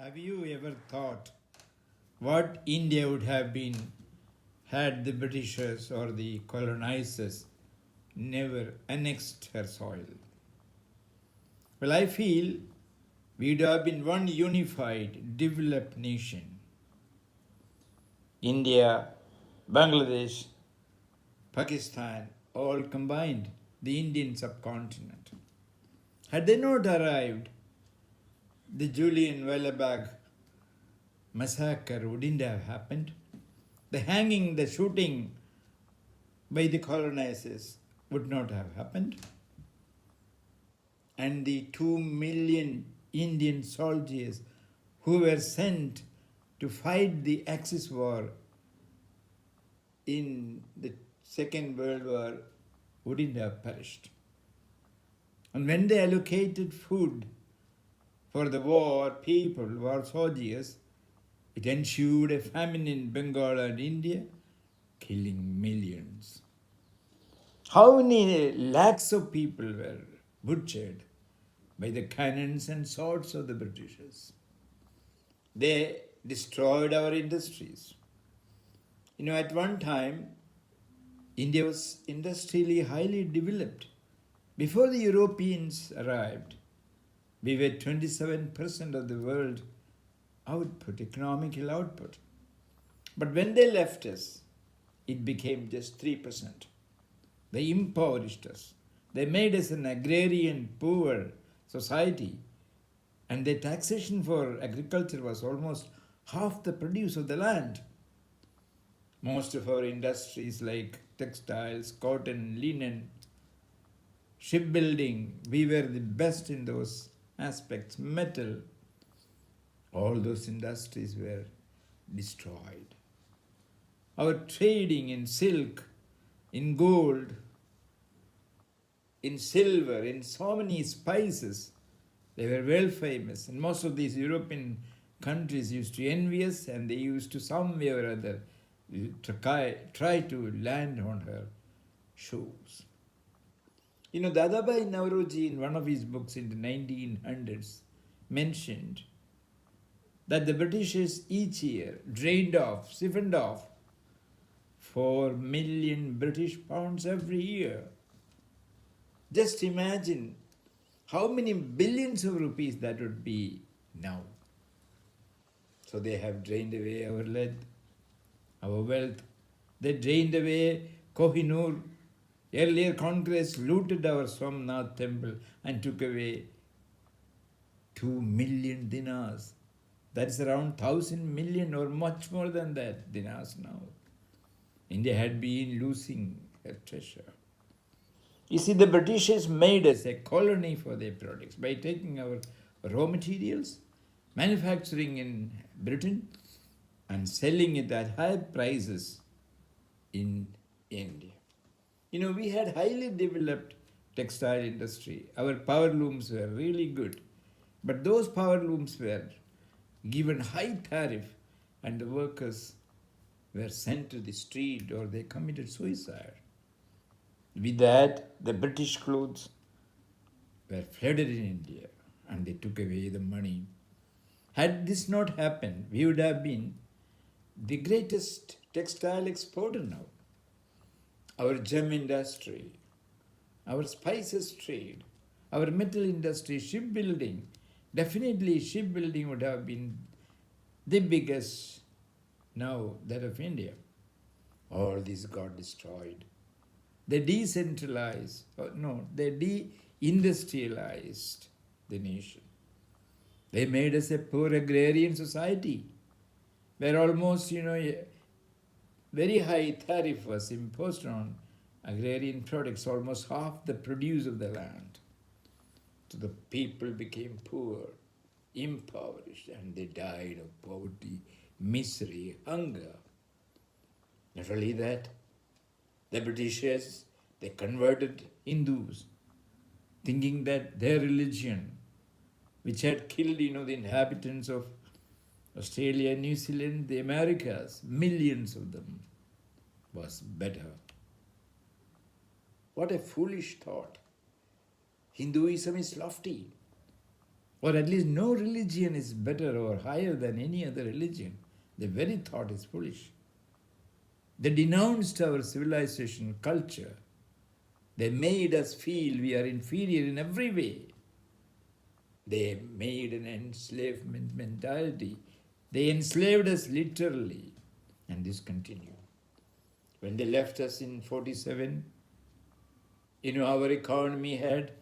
Have you ever thought what India would have been had the Britishers or the colonizers never annexed her soil? Well, I feel we'd have been one unified, developed nation. India, Bangladesh, Pakistan, all combined, the Indian subcontinent. Had they not arrived, the Julian Wellebag massacre wouldn't have happened. The hanging, the shooting by the colonizers would not have happened. And the 2 million Indian soldiers who were sent to fight the Axis War in the Second World War wouldn't have perished. And when they allocated food for the war soldiers, it ensued a famine in Bengal and India, killing millions. How many lakhs of people were butchered by the cannons and swords of the Britishers? They destroyed our industries. At one time, India was industrially highly developed. Before the Europeans arrived, we were 27% of the world output, economical output. But when they left us, it became just 3%. They impoverished us. They made us an agrarian, poor society. And the taxation for agriculture was almost half the produce of the land. Most of our industries like textiles, cotton, linen, shipbuilding, we were the best in those aspects. Metal, all those industries were destroyed. Our trading in silk, in gold, in silver, in so many spices, they were well famous. And most of these European countries used to envy us, and they used to some way or other try to land on her shores. Dadabai Nauroji, in one of his books in the 1900s, mentioned that the Britishers each year siphoned off 4 million British pounds every year. Just imagine how many billions of rupees that would be now. So they have drained away our lead, our wealth. They drained away Kohinoor. Earlier Congress looted our Somnath temple and took away 2 million dinars. That's around 1,000 million or much more than that dinars now. India had been losing her treasure. You see, the Britishers made us a colony for their products by taking our raw materials, manufacturing in Britain, and selling it at high prices in India. We had highly developed textile industry. Our power looms were really good. But those power looms were given high tariff, and the workers were sent to the street or they committed suicide. With that, the British clothes were flooded in India and they took away the money. Had this not happened, we would have been the greatest textile exporter now. Our gem industry, our spices trade, our metal industry, shipbuilding, definitely shipbuilding would have been the biggest now, that of India. All this got destroyed. They deindustrialized the nation. They made us a poor agrarian society where almost, a very high tariff was imposed on agrarian products, almost half the produce of the land. So the people became poor, impoverished, and they died of poverty, misery, hunger. Not only that, the Britishers, they converted Hindus, thinking that their religion, which had killed, the inhabitants of Australia, New Zealand, the Americas, millions of them, was better. What a foolish thought. Hinduism is lofty. or at least no religion is better or higher than any other religion. The very thought is foolish. They denounced our civilization, culture. They made us feel we are inferior in every way. They made an enslavement mentality. They enslaved us literally. And this continued. When they left us in 47, our economy had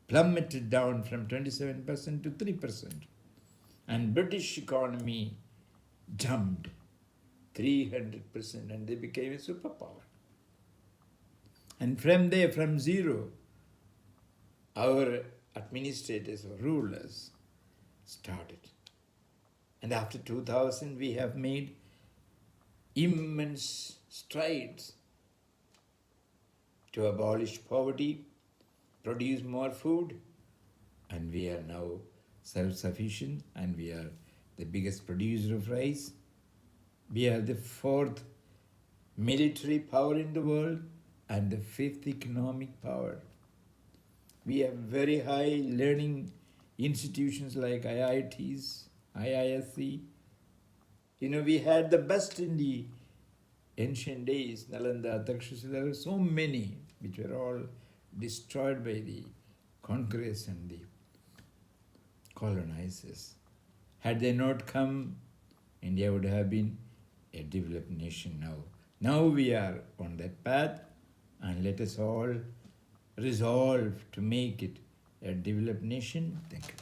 plummeted down from 27% to 3%. And British economy jumped 300% and they became a superpower. And from there, from zero, our administrators or rulers started. And after 2000, we have made immense strides to abolish poverty, produce more food, and we are now self-sufficient and we are the biggest producer of rice. We are the fourth military power in the world and the fifth economic power. We have very high learning institutions like IITs, IISc. We had the best in the ancient days, Nalanda, Takshashila. There were so many which were all destroyed by the conquerors and the colonizers. Had they not come, India would have been a developed nation now. Now we are on that path, and let us all resolve to make it a developed nation. Thank you.